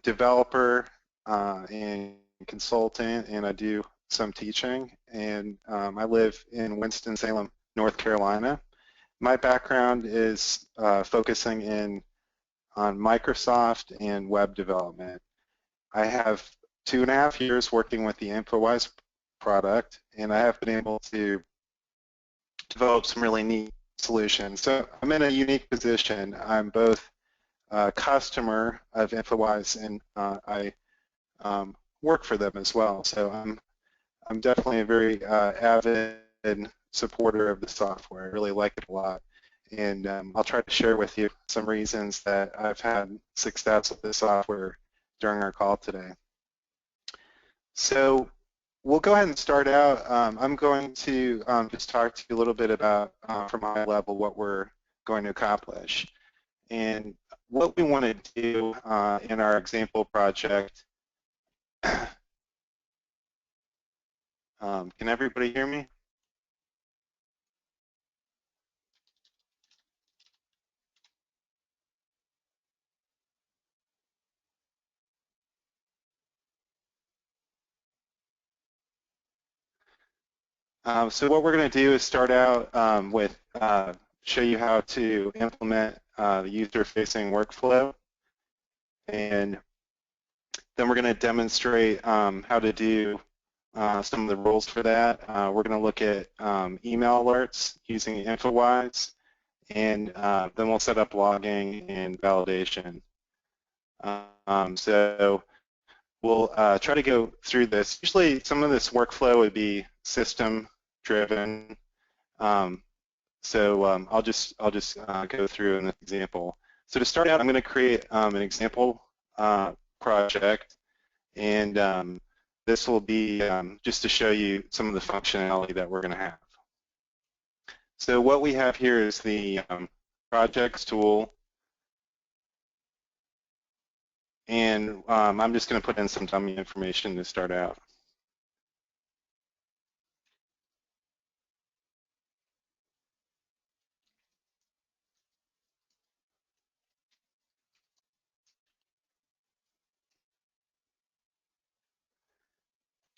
developer and consultant, and I do some teaching, and I live in Winston-Salem, North Carolina. My background is focusing on Microsoft and web development. I have 2.5 years working with the Infowise product, and I have been able to develop some really neat solutions. So I'm in a unique position. I'm both a customer of Infowise, and I work for them as well. So I'm definitely a very avid supporter of the software. I really like it a lot. And I'll try to share with you some reasons that I've had success with the software during our call today. So we'll go ahead and start out. I'm going to just talk to you a little bit about, from a high level, what we're going to accomplish. And what we want to do in our example project, can everybody hear me? So what we're going to do is start out with show you how to implement the user-facing workflow, and then we're going to demonstrate how to do some of the rules for that. We're going to look at email alerts using Infowise, and then we'll set up logging and validation. So we'll try to go through this. Usually some of this workflow would be system driven. So I'll just go through an example. So to start out, I'm going to create an example project, and this will be just to show you some of the functionality that we're going to have. So what we have here is the projects tool, and I'm just going to put in some dummy information to start out.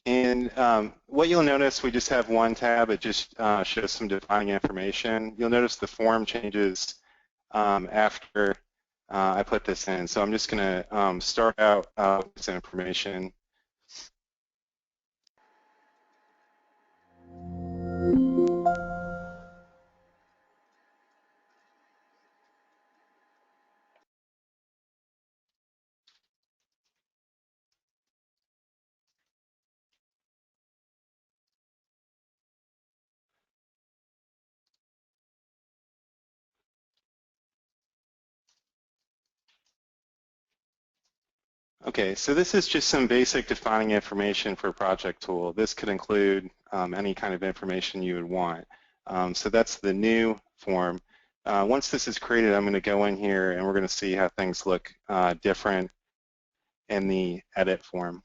And what you'll notice, we just have one tab. It just shows some defining information. You'll notice the form changes after I put this in. So I'm just going to start out with this information. Okay, so this is just some basic defining information for a project tool. This could include any kind of information you would want. So that's the new form. Once this is created, I'm going to go in here and we're going to see how things look different in the edit form.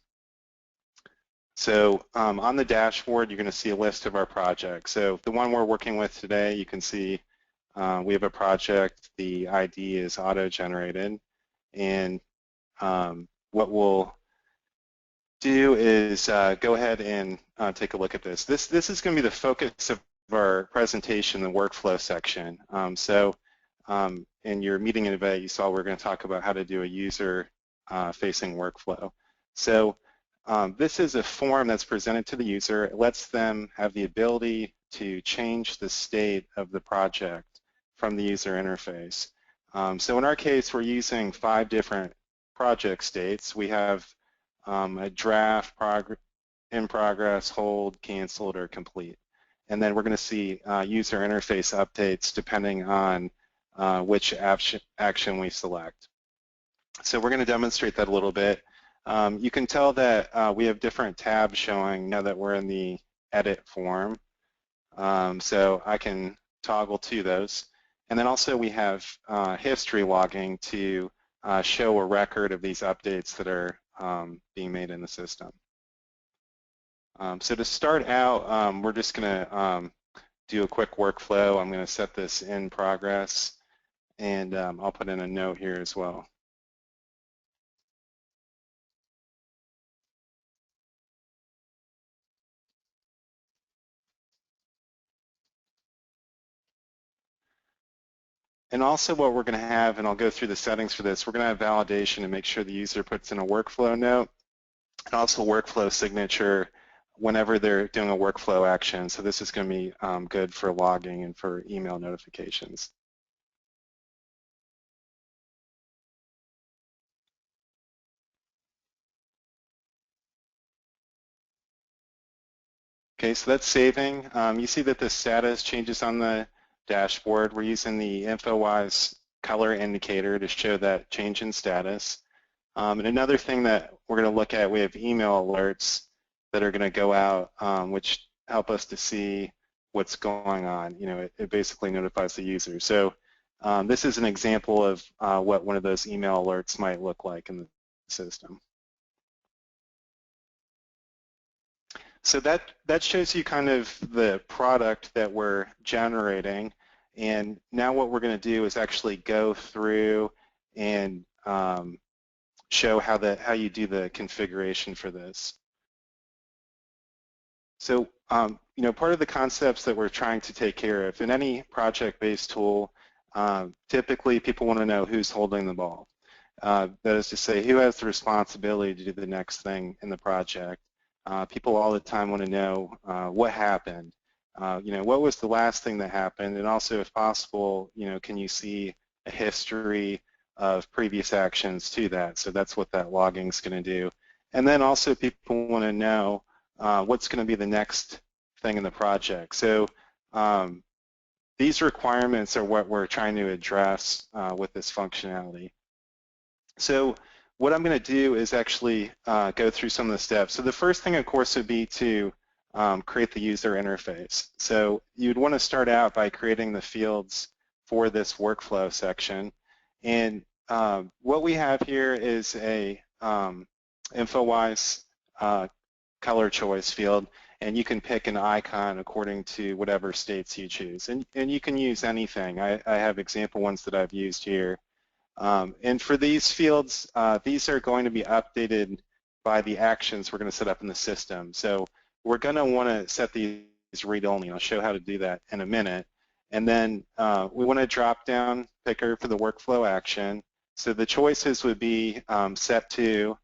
So on the dashboard, you're going to see a list of our projects. So the one we're working with today, you can see we have a project. The ID is auto-generated, and what we'll do is go ahead and take a look at this. This is going to be the focus of our presentation, the workflow section. In your meeting event, you saw we're going to talk about how to do a user-facing workflow. So this is a form that's presented to the user. It lets them have the ability to change the state of the project from the user interface. So in our case, we're using 5 different project states. We have a draft, in progress, hold, canceled, or complete. And then we're going to see user interface updates depending on which action we select. So we're going to demonstrate that a little bit. You can tell that we have different tabs showing now that we're in the edit form. So I can toggle to those. And then also we have history logging to show a record of these updates that are being made in the system. So to start out, we're just going to do a quick workflow. I'm going to set this in progress, and I'll put in a note here as well. And also what we're going to have, and I'll go through the settings for this, we're going to have validation to make sure the user puts in a workflow note and also workflow signature whenever they're doing a workflow action. So this is going to be good for logging and for email notifications. Okay, so that's saving. You see that the status changes on the dashboard. We're using the Infowise color indicator to show that change in status. And another thing that we're going to look at, we have email alerts that are going to go out, which help us to see what's going on. You know, it basically notifies the user. So this is an example of what one of those email alerts might look like in the system. So that shows you kind of the product that we're generating. And now what we're going to do is actually go through and show how you do the configuration for this. So you know, part of the concepts that we're trying to take care of in any project-based tool, typically people want to know who's holding the ball. That is to say, who has the responsibility to do the next thing in the project. People all the time want to know what happened. You know, what was the last thing that happened, and also, if possible, you know, can you see a history of previous actions to that? So that's what that logging is going to do. And then also, people want to know what's going to be the next thing in the project. So these requirements are what we're trying to address with this functionality. So what I'm going to do is actually go through some of the steps. So the first thing, of course, would be to create the user interface. So you'd want to start out by creating the fields for this workflow section. And what we have here is a Infowise color choice field, and you can pick an icon according to whatever states you choose. And you can use anything. I have example ones that I've used here. And for these fields, these are going to be updated by the actions we're going to set up in the system. So we're going to want to set these read-only. I'll show how to do that in a minute. And then we want a drop-down picker for the workflow action. So the choices would be set to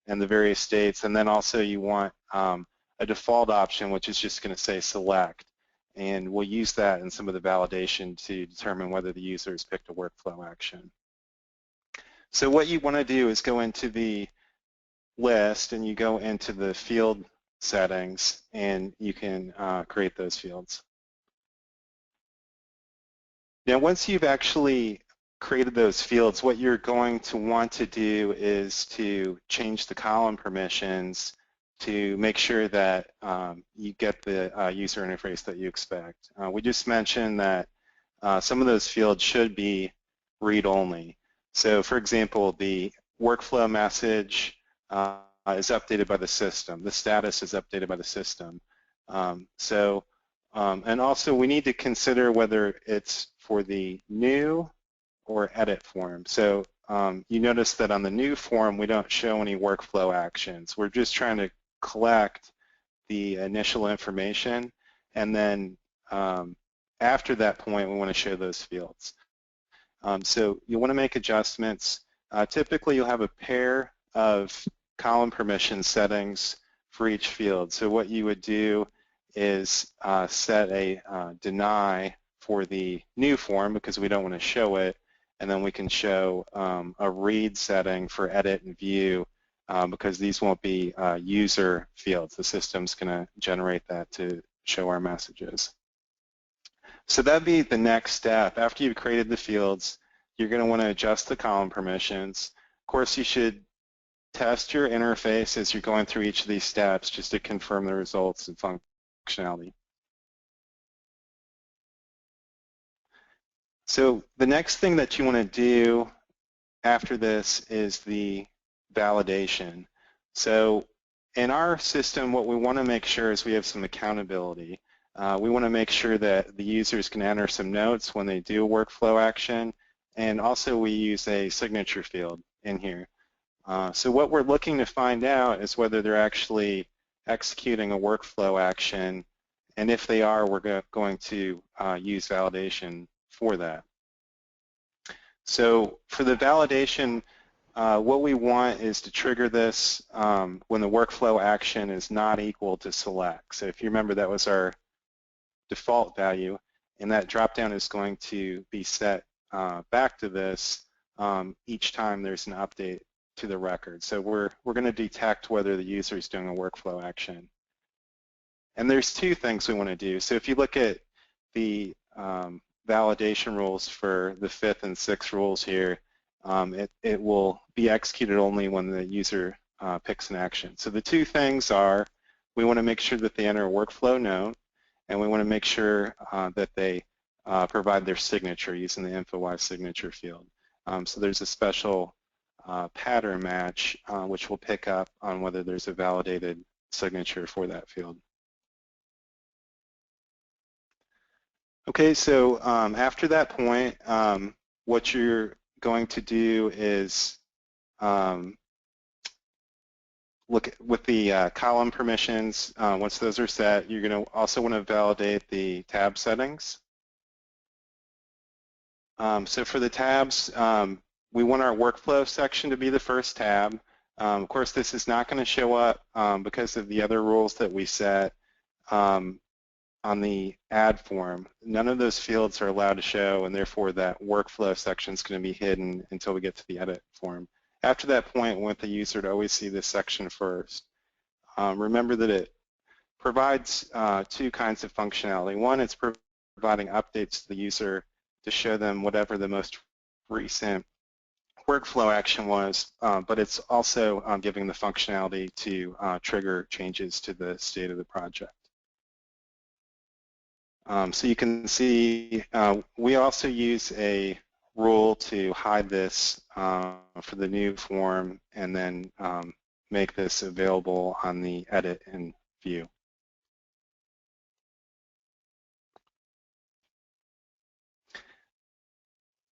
and the various states, and then also you want a default option, which is just going to say select. And we'll use that in some of the validation to determine whether the user has picked a workflow action. So what you want to do is go into the list and you go into the field settings and you can create those fields. Now once you've actually created those fields, what you're going to want to do is to change the column permissions to make sure that you get the user interface that you expect. We just mentioned that some of those fields should be read-only. So for example, the workflow message is updated by the system. The status is updated by the system. And also we need to consider whether it's for the new or edit form. So you notice that on the new form we don't show any workflow actions. We're just trying to collect the initial information, and then after that point we want to show those fields. So you want to make adjustments. Typically you'll have a pair of column permission settings for each field. So what you would do is set a deny for the new form because we don't want to show it, and then we can show a read setting for edit and view because these won't be user fields. The system's going to generate that to show our messages. So that'd be the next step. After you've created the fields, you're going to want to adjust the column permissions. Of course, you should test your interface as you're going through each of these steps just to confirm the results and functionality. So the next thing that you want to do after this is the validation. So in our system, what we want to make sure is we have some accountability. We want to make sure that the users can enter some notes when they do a workflow action, and also we use a signature field in here. So what we're looking to find out is whether they're actually executing a workflow action, and if they are, we're going to use validation for that. So for the validation, what we want is to trigger this when the workflow action is not equal to select. So if you remember, that was our default value, and that dropdown is going to be set back to this each time there's an update to the record. So we're going to detect whether the user is doing a workflow action. And there's two things we want to do. So if you look at the validation rules for the 5th and 6th rules here, it will be executed only when the user picks an action. So the two things are, we want to make sure that they enter a workflow note, and we want to make sure that they provide their signature using the Infowise signature field. So there's a special pattern match which will pick up on whether there's a validated signature for that field. Okay, so after that point, what you're going to do is look with the column permissions. Once those are set, you're going to also want to validate the tab settings. So for the tabs, we want our workflow section to be the first tab. Of course, this is not going to show up because of the other rules that we set on the add form. None of those fields are allowed to show, and therefore that workflow section is going to be hidden until we get to the edit form. After that point, we want the user to always see this section first. Remember that it provides two kinds of functionality. One, it's providing updates to the user to show them whatever the most recent workflow action was, but it's also giving the functionality to trigger changes to the state of the project. So you can see we also use a rule to hide this for the new form and then make this available on the edit and view.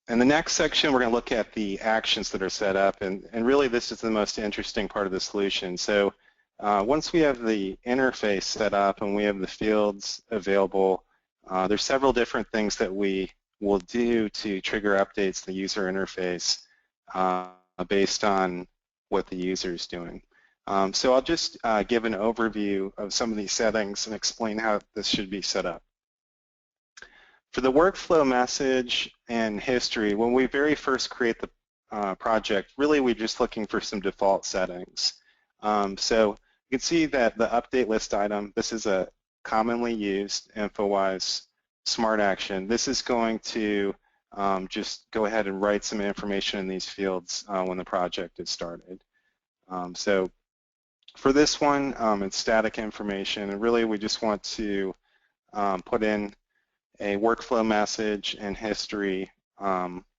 In the next section, we're going to look at the actions that are set up, and really this is the most interesting part of the solution. So once we have the interface set up and we have the fields available, there's several different things that we will do to trigger updates to the user interface based on what the user is doing. So I'll just give an overview of some of these settings and explain how this should be set up. For the workflow message and history, when we very first create the project, really we're just looking for some default settings. So you can see that the update list item, this is a commonly used Infowise smart action. This is going to just go ahead and write some information in these fields when the project is started. So for this one, it's static information, and really we just want to put in a workflow message and history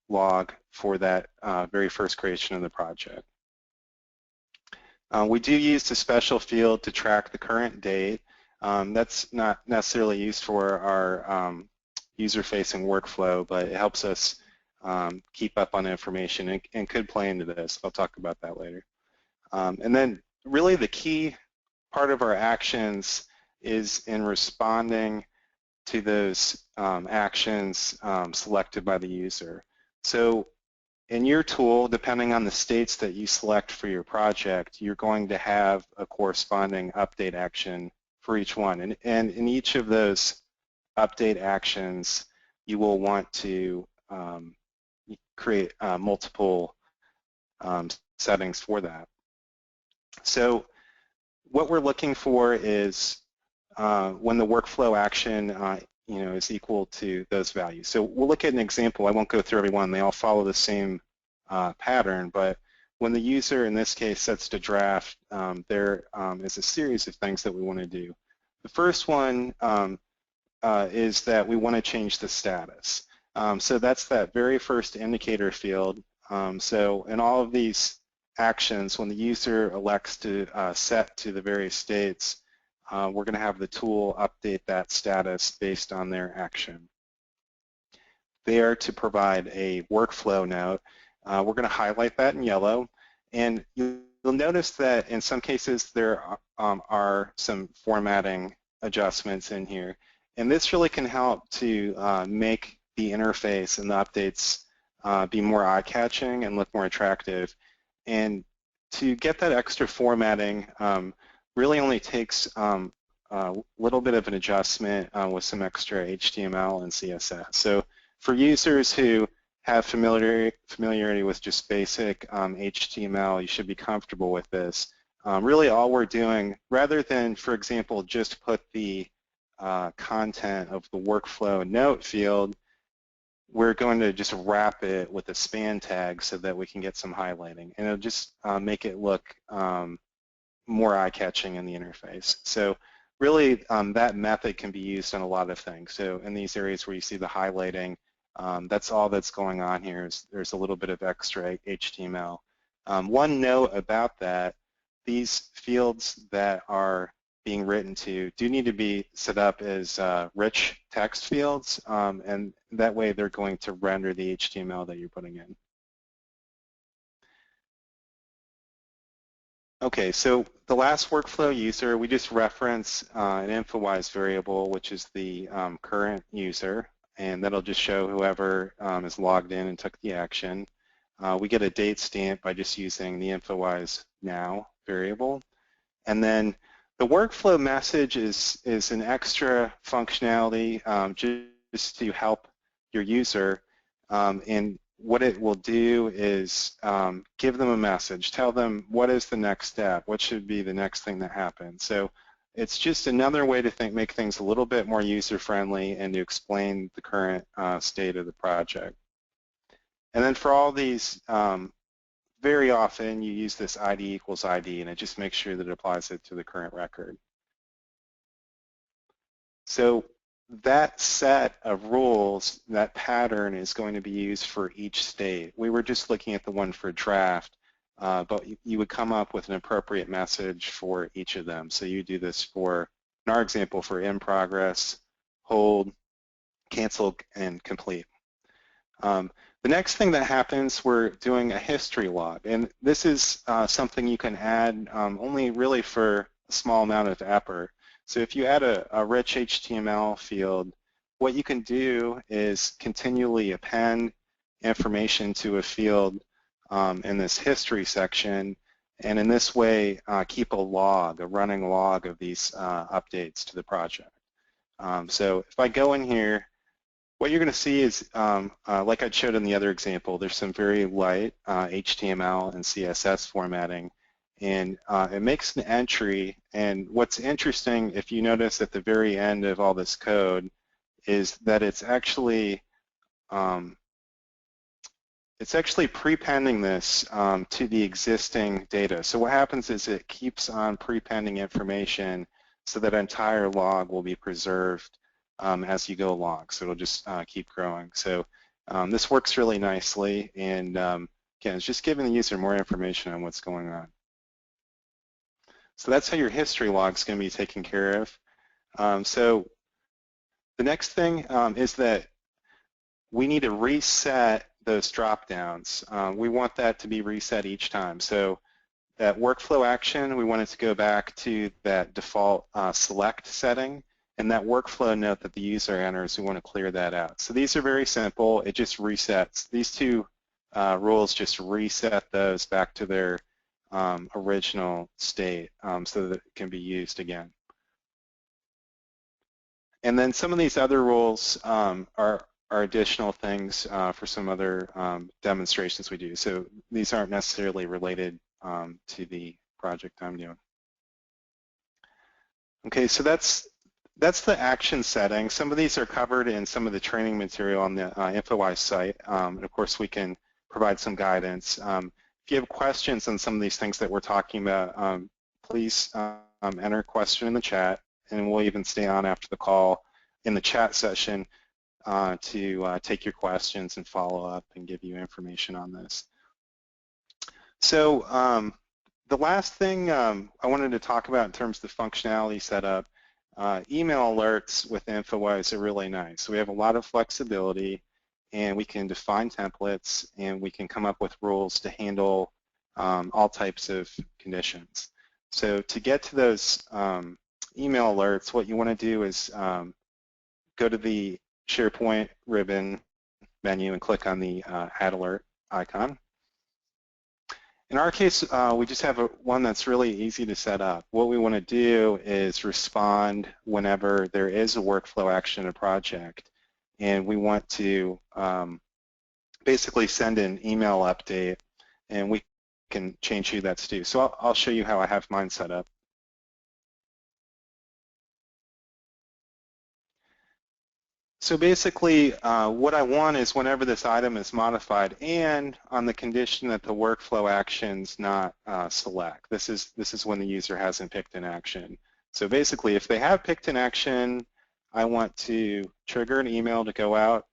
log for that very first creation of the project. We do use a special field to track the current date. That's not necessarily used for our user-facing workflow, but it helps us keep up on information and could play into this. I'll talk about that later. And then really the key part of our actions is in responding to those actions selected by the user. So in your tool, depending on the states that you select for your project, you're going to have a corresponding update action for each one. And in each of those update actions, you will want to create multiple settings for that. So what we're looking for is when the workflow action is equal to those values. So we'll look at an example. I won't go through every one. They all follow the same pattern, but when the user, in this case, sets to draft, there is a series of things that we want to do. The first one is that we want to change the status. So that's that very first indicator field. So in all of these actions, when the user elects to set to the various states, we're going to have the tool update that status based on their action. They are to provide a workflow note. We're going to highlight that in yellow, and you'll notice that in some cases there are some formatting adjustments in here, and this really can help to make the interface and the updates be more eye-catching and look more attractive. And to get that extra formatting really only takes a little bit of an adjustment with some extra HTML and CSS. So for users who have familiarity with just basic HTML, you should be comfortable with this. Really all we're doing, rather than, for example, just put the content of the workflow note field, we're going to just wrap it with a span tag so that we can get some highlighting. And it'll just make it look more eye-catching in the interface. So really that method can be used on a lot of things. So in these areas where you see the highlighting, that's all that's going on here is there's a little bit of extra HTML. One note about that, these fields that are being written to do need to be set up as rich text fields, and that way they're going to render the HTML that you're putting in. Okay, so the last workflow user, we just reference an Infowise variable, which is the current user, and that'll just show whoever is logged in and took the action. We get a date stamp by just using the Infowise now variable. And then the workflow message is an extra functionality just to help your user. And what it will do is give them a message, tell them what is the next step, what should be the next thing that happens. So it's just another way to make things a little bit more user-friendly and to explain the current state of the project. And then for all these, very often you use this ID equals ID, and it just makes sure that it applies it to the current record. So that set of rules, that pattern is going to be used for each state. We were just looking at the one for draft, but you would come up with an appropriate message for each of them. So you do this for, in our example, for in progress, hold, cancel, and complete. The next thing that happens, we're doing a history log, and this is something you can add only really for a small amount of effort. So if you add a rich HTML field, what you can do is continually append information to a field in this history section, and in this way keep a log, a running log of these updates to the project. So if I go in here, what you're going to see is, like I showed in the other example, there's some very light HTML and CSS formatting, and it makes an entry. And what's interesting, if you notice at the very end of all this code, is that it's actually prepending this to the existing data. So what happens is it keeps on prepending information so that entire log will be preserved as you go along. So it'll just keep growing. So this works really nicely, and again, it's just giving the user more information on what's going on. So that's how your history log is going to be taken care of. So the next thing is that we need to reset those drop-downs. We want that to be reset each time. So that workflow action, we want it to go back to that default select setting, and that workflow note that the user enters, we want to clear that out. So these are very simple. It just resets. These two rules just reset those back to their original state so that it can be used again. And then some of these other rules are additional things for some other demonstrations we do. So these aren't necessarily related to the project I'm doing. Okay, so that's the action setting. Some of these are covered in some of the training material on the Infowise site. And of course, we can provide some guidance. If you have questions on some of these things that we're talking about, please enter a question in the chat, and we'll even stay on after the call in the chat session to take your questions and follow up and give you information on this. So the last thing I wanted to talk about in terms of the functionality setup, email alerts with Infowise are really nice. So we have a lot of flexibility, and we can define templates, and we can come up with rules to handle all types of conditions. So to get to those email alerts, what you want to do is go to the SharePoint ribbon menu and click on the Add Alert icon. In our case, we just have one that's really easy to set up. What we want to do is respond whenever there is a workflow action in a project, and we want to basically send an email update, and we can change who that's to. So I'll show you how I have mine set up. So basically, what I want is whenever this item is modified, and on the condition that the workflow action's not select. This is when the user hasn't picked an action. So basically, if they have picked an action, I want to trigger an email to go out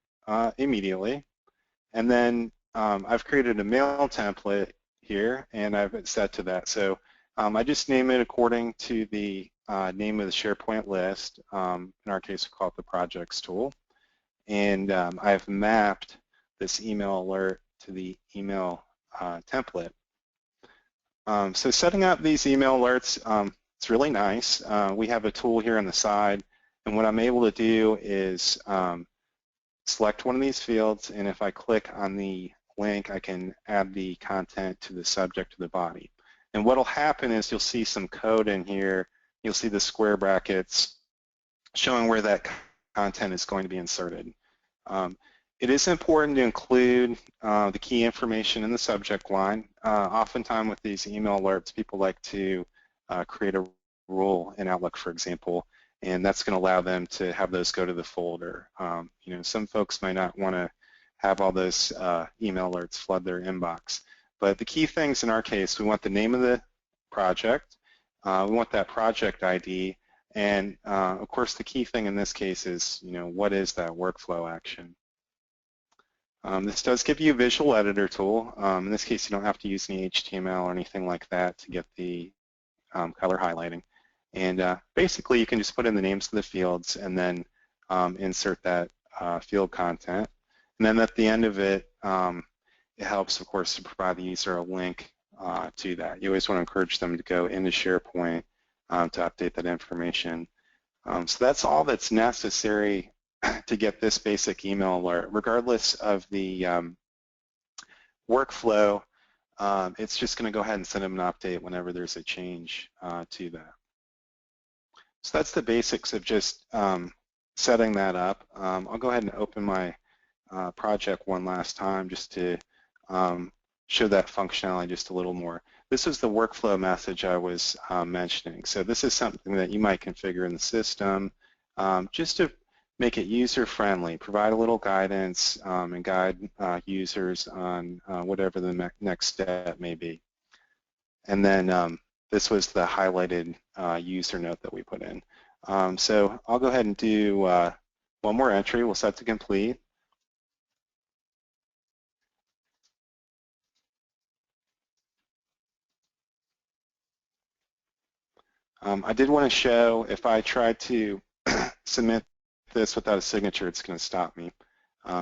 immediately, and then I've created a mail template here, and I've set to that. So I just name it according to the name of the SharePoint list. In our case, we call it the projects tool. And I've mapped this email alert to the email template. So setting up these email alerts, it's really nice. We have a tool here on the side, and what I'm able to do is select one of these fields, and if I click on the link, I can add the content to the subject of the body. And what will happen is you'll see some code in here. You'll see the square brackets showing where that content is going to be inserted. It is important to include the key information in the subject line. Oftentimes with these email alerts, people like to create a rule in Outlook, for example, and that's going to allow them to have those go to the folder. You know, some folks might not want to have all those email alerts flood their inbox. But the key things in our case, we want the name of the project, we want that project ID, and of course the key thing in this case is, you know, what is that workflow action? This does give you a visual editor tool. In this case, you don't have to use any HTML or anything like that to get the color highlighting. And basically, you can just put in the names of the fields and then insert that field content. And then at the end of it, it helps, of course, to provide the user a link to that. You always want to encourage them to go into SharePoint to update that information. So that's all that's necessary to get this basic email alert. Regardless of the workflow, it's just going to go ahead and send them an update whenever there's a change to that. So that's the basics of just setting that up. I'll go ahead and open my project one last time just to show that functionality just a little more. This is the workflow message I was mentioning. So this is something that you might configure in the system just to make it user-friendly, provide a little guidance and guide users on whatever the next step may be. And then this was the highlighted user note that we put in. So I'll go ahead and do one more entry. We'll set to complete. I did want to show if I try to submit this without a signature, it's going to stop me.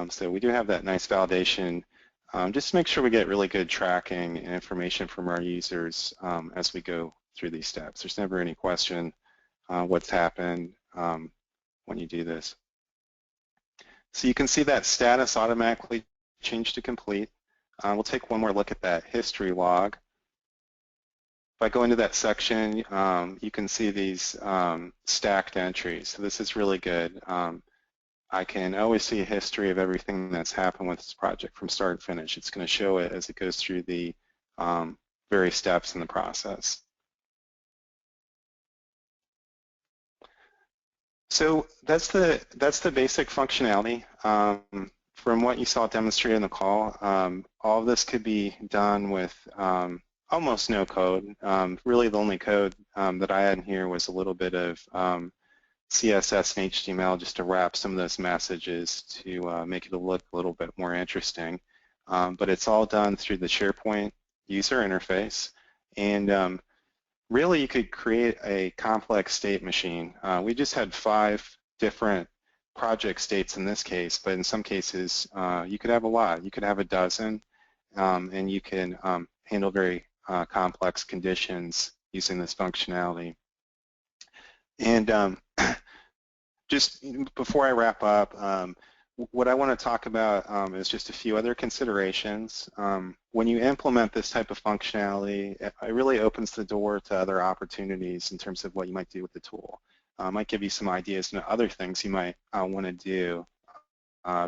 So we do have that nice validation just to make sure we get really good tracking and information from our users as we go through these steps. There's never any question what's happened when you do this. So you can see that status automatically changed to complete. We'll take one more look at that history log. If I go into that section, you can see these stacked entries. So this is really good. I can always see a history of everything that's happened with this project from start to finish. It's going to show it as it goes through the various steps in the process. So that's the basic functionality. From what you saw demonstrated in the call, all of this could be done with almost no code. Really the only code that I had in here was a little bit of CSS and HTML just to wrap some of those messages to make it look a little bit more interesting. But it's all done through the SharePoint user interface. And really you could create a complex state machine. We just had 5 different project states in this case, but in some cases you could have a lot. You could have a dozen, and you can handle very complex conditions using this functionality. And just before I wrap up, what I want to talk about is just a few other considerations. When you implement this type of functionality, it really opens the door to other opportunities in terms of what you might do with the tool. Might give you some ideas and other things you might want to do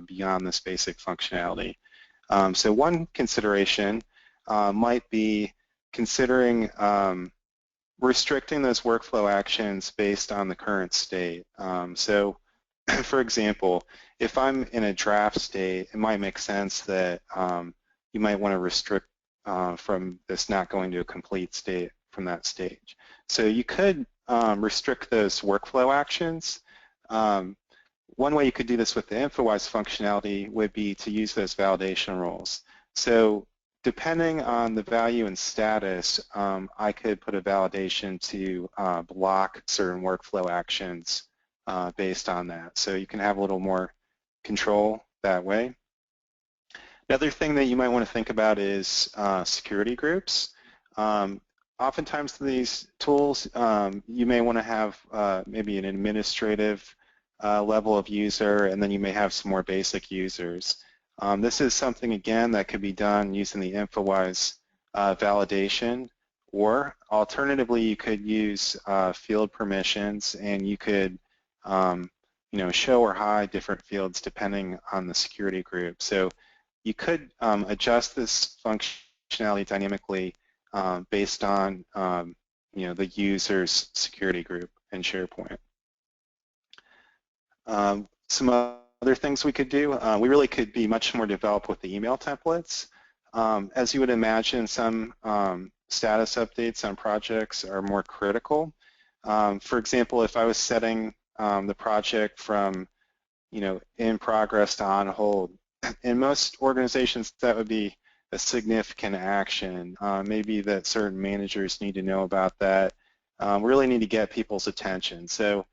beyond this basic functionality. So one consideration might be considering restricting those workflow actions based on the current state. So for example, if I'm in a draft state, it might make sense that you might want to restrict from this not going to a complete state from that stage. So you could restrict those workflow actions. One way you could do this with the Infowise functionality would be to use those validation rules. So depending on the value and status, I could put a validation to block certain workflow actions based on that. So you can have a little more control that way. Another thing that you might want to think about is security groups. Oftentimes these tools, you may want to have maybe an administrative level of user, and then you may have some more basic users. This is something, again, that could be done using the Infowise validation, or alternatively, you could use field permissions, and you could show or hide different fields depending on the security group. So you could adjust this functionality dynamically based on the user's security group in SharePoint. Some other things we could do, we really could be much more developed with the email templates. As you would imagine, some status updates on projects are more critical. For example, if I was setting the project from in progress to on hold, in most organizations that would be a significant action. Maybe that certain managers need to know about that. Really need to get people's attention. So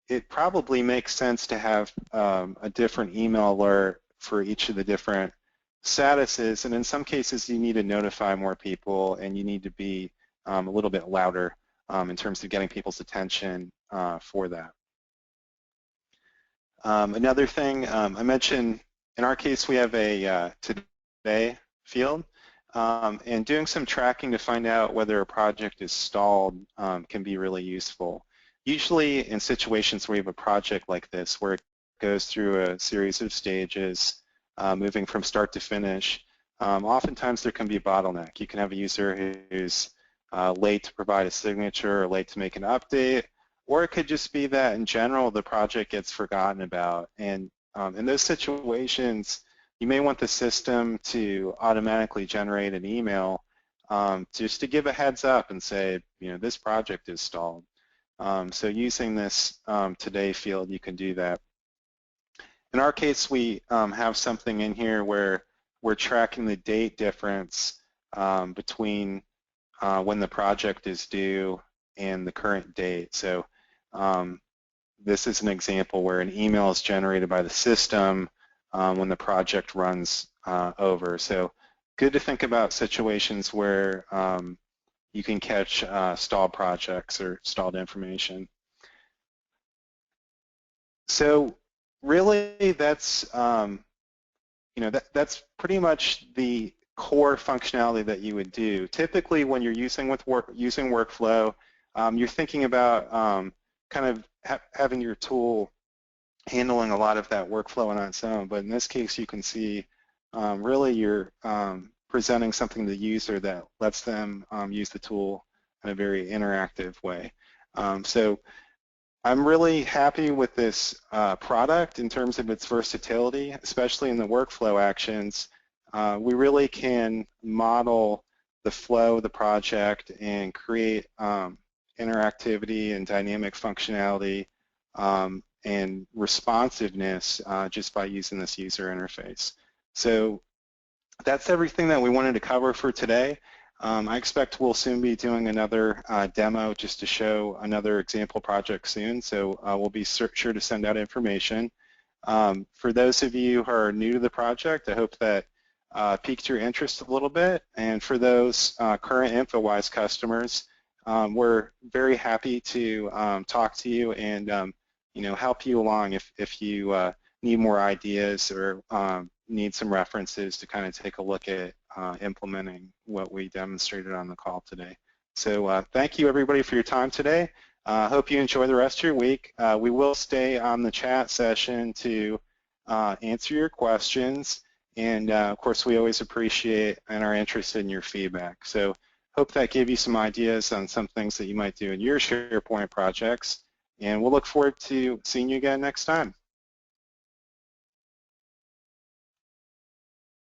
it probably makes sense to have a different email alert for each of the different statuses, and in some cases you need to notify more people and you need to be a little bit louder in terms of getting people's attention for that. Another thing, I mentioned in our case we have a today field, and doing some tracking to find out whether a project is stalled can be really useful. Usually in situations where you have a project like this where it goes through a series of stages, moving from start to finish, oftentimes there can be a bottleneck. You can have a user who's late to provide a signature or late to make an update, or it could just be that in general the project gets forgotten about. And in those situations, you may want the system to automatically generate an email just to give a heads up and say, this project is stalled. So using this today field, you can do that. In our case, we have something in here where we're tracking the date difference between when the project is due and the current date. So this is an example where an email is generated by the system when the project runs over. So good to think about situations where you can catch stalled projects or stalled information. So really that's that's pretty much the core functionality that you would do. Typically when you're using workflow, you're thinking about kind of having your tool handling a lot of that workflow on its own, but in this case you can see really you're presenting something to the user that lets them use the tool in a very interactive way. So I'm really happy with this product in terms of its versatility, especially in the workflow actions. We really can model the flow of the project and create interactivity and dynamic functionality and responsiveness just by using this user interface. So that's everything that we wanted to cover for today. I expect we'll soon be doing another demo just to show another example project soon, so we'll be sure to send out information. For those of you who are new to the project, I hope that piqued your interest a little bit, and for those current Infowise customers, we're very happy to talk to you and help you along if you need more ideas or need some references to kind of take a look at implementing what we demonstrated on the call today. So thank you everybody for your time today. Hope you enjoy the rest of your week. We will stay on the chat session to answer your questions, and of course we always appreciate and are interested in your feedback. So hope that gave you some ideas on some things that you might do in your SharePoint projects, and we'll look forward to seeing you again next time.